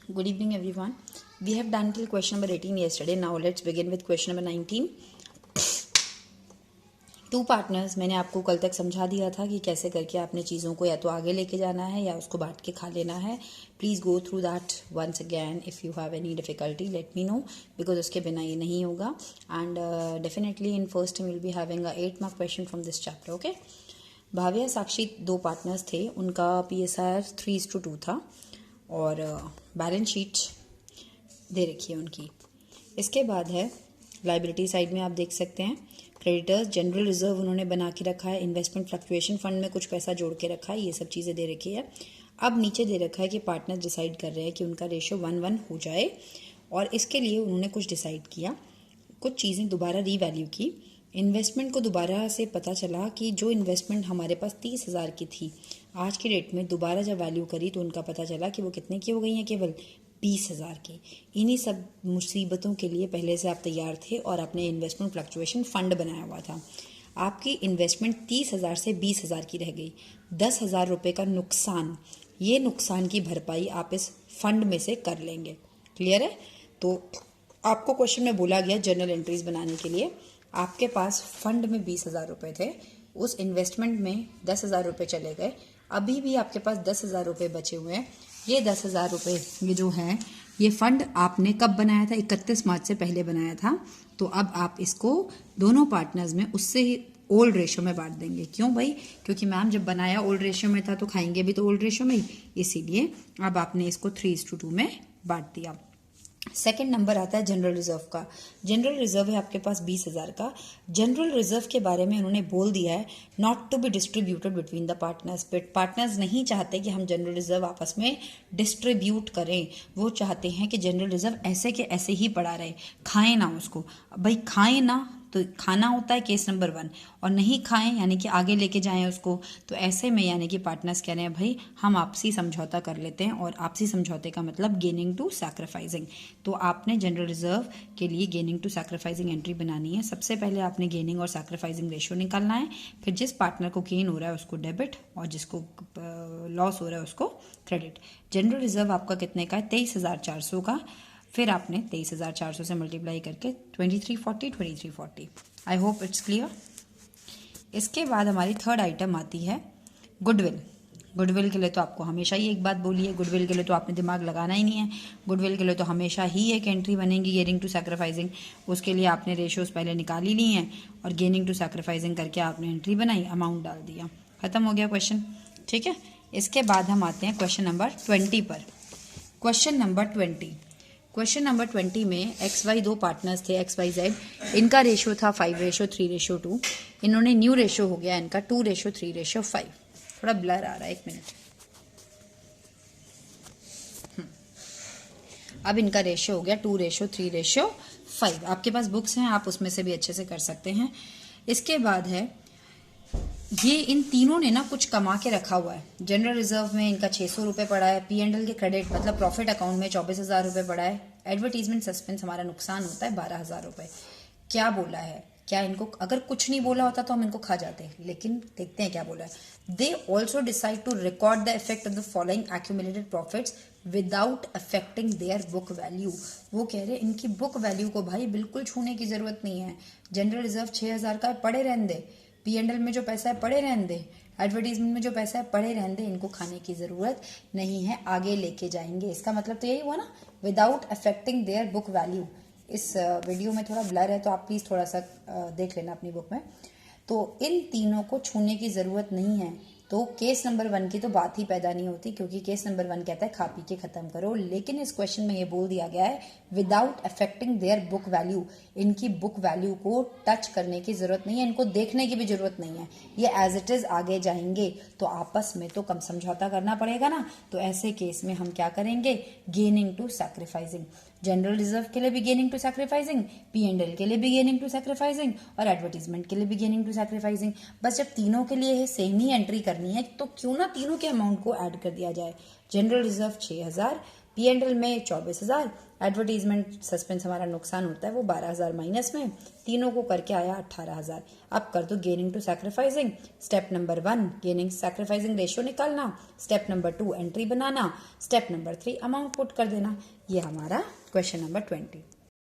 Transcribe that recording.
Good evening, everyone. We have done till question number 18 yesterday. Now let's begin with question number 19. Two partners, मैंने आपको कल तक समझा दिया था कि कैसे करके आपने चीज़ों को या तो आगे लेके जाना है या उसको बांट के खा लेना है. Please go through that once again. If you have any difficulty let me know, because उसके बिना ये नहीं होगा. And definitely in first will be having a 8 mark question from this chapter. Okay. Bhavya Sakshi दो पार्टनर्स थे. उनका PSR 3:2 था और बैलेंस शीट दे रखी है उनकी. इसके बाद है लाइबिलिटी साइड में आप देख सकते हैं क्रेडिटर्स, जनरल रिजर्व उन्होंने बना के रखा है, इन्वेस्टमेंट फ्लक्चुएशन फंड में कुछ पैसा जोड़ के रखा है, ये सब चीज़ें दे रखी है. अब नीचे दे रखा है कि पार्टनर डिसाइड कर रहे हैं कि उनका रेशियो 1:1 हो जाए और इसके लिए उन्होंने कुछ डिसाइड किया, कुछ चीज़ें दोबारा रीवैल्यू की. इन्वेस्टमेंट को दोबारा से पता चला कि जो इन्वेस्टमेंट हमारे पास 30,000 की थी, आज की डेट में दोबारा जब वैल्यू करी तो उनका पता चला कि वो कितने की हो गई हैं, केवल 20,000 की. इन्हीं सब मुसीबतों के लिए पहले से आप तैयार थे और आपने इन्वेस्टमेंट फ्लक्चुएशन फंड बनाया हुआ था. आपकी इन्वेस्टमेंट 30,000 से 20,000 की रह गई. 10,000 रुपये का नुकसान, ये नुकसान की भरपाई आप इस फंड में से कर लेंगे. क्लियर है? तो आपको क्वेश्चन में बोला गया जर्नल एंट्रीज बनाने के लिए. आपके पास फंड में 20,000 रुपये थे, उस इन्वेस्टमेंट में 10,000 रुपये चले गए, अभी भी आपके पास 10,000 रुपये बचे हुए हैं. ये 10,000 रुपये ये जो है, ये फंड आपने कब बनाया था? 31 मार्च से पहले बनाया था. तो अब आप इसको दोनों पार्टनर्स में उससे ही ओल्ड रेशियो में बांट देंगे. क्यों भाई? क्योंकि मैम जब बनाया ओल्ड रेशियो में था तो खाएंगे भी तो ओल्ड रेशियो में ही, इसीलिए अब आपने इसको 3:2 में बांट दिया. सेकेंड नंबर आता है जनरल रिजर्व का. जनरल रिजर्व है आपके पास 20,000 का. जनरल रिजर्व के बारे में उन्होंने बोल दिया है not to be distributed between the partners. But partners नहीं चाहते कि हम जनरल रिजर्व आपस में डिस्ट्रीब्यूट करें. वो चाहते हैं कि जनरल रिजर्व ऐसे के ऐसे ही पड़ा रहे, खाएं ना उसको. भाई खाएं ना, तो खाना होता है केस नंबर 1, और नहीं खाएं यानी कि आगे लेके जाएं उसको. तो ऐसे में यानी कि पार्टनर्स कह रहे हैं भाई हम आपसी समझौता कर लेते हैं, और आपसी समझौते का मतलब गेनिंग टू सैक्रिफाइसिंग. तो आपने जनरल रिजर्व के लिए गेनिंग टू सैक्रिफाइसिंग एंट्री बनानी है. सबसे पहले आपने गेनिंग और सैक्रिफाइसिंग रेशियो निकालना है. फिर जिस पार्टनर को गेन हो रहा है उसको डेबिट और जिसको लॉस हो रहा है उसको क्रेडिट. जनरल रिजर्व आपका कितने का है? 23,400 का. फिर आपने 23,400 से मल्टीप्लाई करके 2340. I hope it's clear. इसके बाद हमारी थर्ड आइटम आती है गुडविल. गुडविल के लिए तो आपको हमेशा ही एक बात बोली है, गुडविल के लिए तो आपने दिमाग लगाना ही नहीं है. गुडविल के लिए तो हमेशा ही एक एंट्री बनेगी गेनिंग टू सैक्रिफाइसिंग. उसके लिए आपने रेशियोज पहले निकाल ही ली हैं और गेनिंग टू सैक्रिफाइसिंग करके आपने एंट्री बनाई, अमाउंट डाल दिया, खत्म हो गया क्वेश्चन. ठीक है. इसके बाद हम आते हैं क्वेश्चन नंबर 20 पर. क्वेश्चन नंबर 20 में XY दो पार्टनर्स थे, XYZ. इनका रेशियो था 5:3:2. इन्होंने न्यू रेशियो हो गया इनका 2:3:5. थोड़ा ब्लर आ रहा है, 1 मिनट. अब इनका रेशियो हो गया 2:3:5. आपके पास बुक्स हैं, आप उसमें से भी अच्छे से कर सकते हैं. इसके बाद है ये इन तीनों ने ना कुछ कमा के रखा हुआ है. जनरल रिजर्व में इनका 600 रुपये पड़ा है. P&L के क्रेडिट मतलब प्रॉफिट अकाउंट में 24,000 रुपये पड़ा है. एडवर्टीजमेंट सस्पेंस हमारा नुकसान होता है 12,000 रुपये. क्या बोला है? क्या इनको अगर कुछ नहीं बोला होता तो हम इनको खा जाते, लेकिन देखते हैं क्या बोला है. They also decide to record the effect of the following accumulated profits without affecting their book value. वो कह रहे हैं इनकी बुक वैल्यू को भाई बिल्कुल छूने की जरूरत नहीं है. जनरल रिजर्व 6,000 का पड़े रहने दे, P&L में जो पैसा है पड़े रहने दे, एडवर्टीजमेंट में जो पैसा है पड़े रहने दे, इनको खाने की जरूरत नहीं है, आगे लेके जाएंगे. इसका मतलब तो यही हुआ ना, without affecting their book value. इस वीडियो में थोड़ा ब्लर है तो आप प्लीज थोड़ा सा देख लेना अपनी बुक में. तो इन तीनों को छूने की जरूरत नहीं है. तो केस नंबर 1 की तो बात ही पैदा नहीं होती, क्योंकि केस नंबर 1 कहता है खा पी के खत्म करो. लेकिन इस क्वेश्चन में ये बोल दिया गया है without affecting their book value. इनकी बुक वैल्यू को टच करने की जरूरत नहीं है, इनको देखने की भी जरूरत नहीं है. ये एज इट इज आगे जाएंगे. तो आपस में तो कम समझौता करना पड़ेगा ना. तो ऐसे केस में हम क्या करेंगे? Gaining to sacrificing. General reserve के लिए भी गेनिंग टू सैक्रिफाइसिंग, P&L के लिए भी गेनिंग टू सैक्रिफाइसिंग और एडवर्टीजमेंट के लिए भी गेनिंग टू सैक्रिफाइसिंग. बस जब तीनों के लिए सेम ही एंट्री करनी है तो क्यों ना तीनों के अमाउंट को ऐड कर दिया जाए. जनरल रिजर्व 6,000, P&L में 24,000, एडवर्टीजमेंट सस्पेंस हमारा नुकसान होता है वो 12,000 माइनस में, तीनों को करके आया 18,000। अब कर दो gaining to sacrificing. Step number 1 gaining sacrificing ratio निकालना, स्टेप नंबर 2 एंट्री बनाना, स्टेप नंबर 3 अमाउंट पुट कर देना। ये हमारा क्वेश्चन नंबर 20।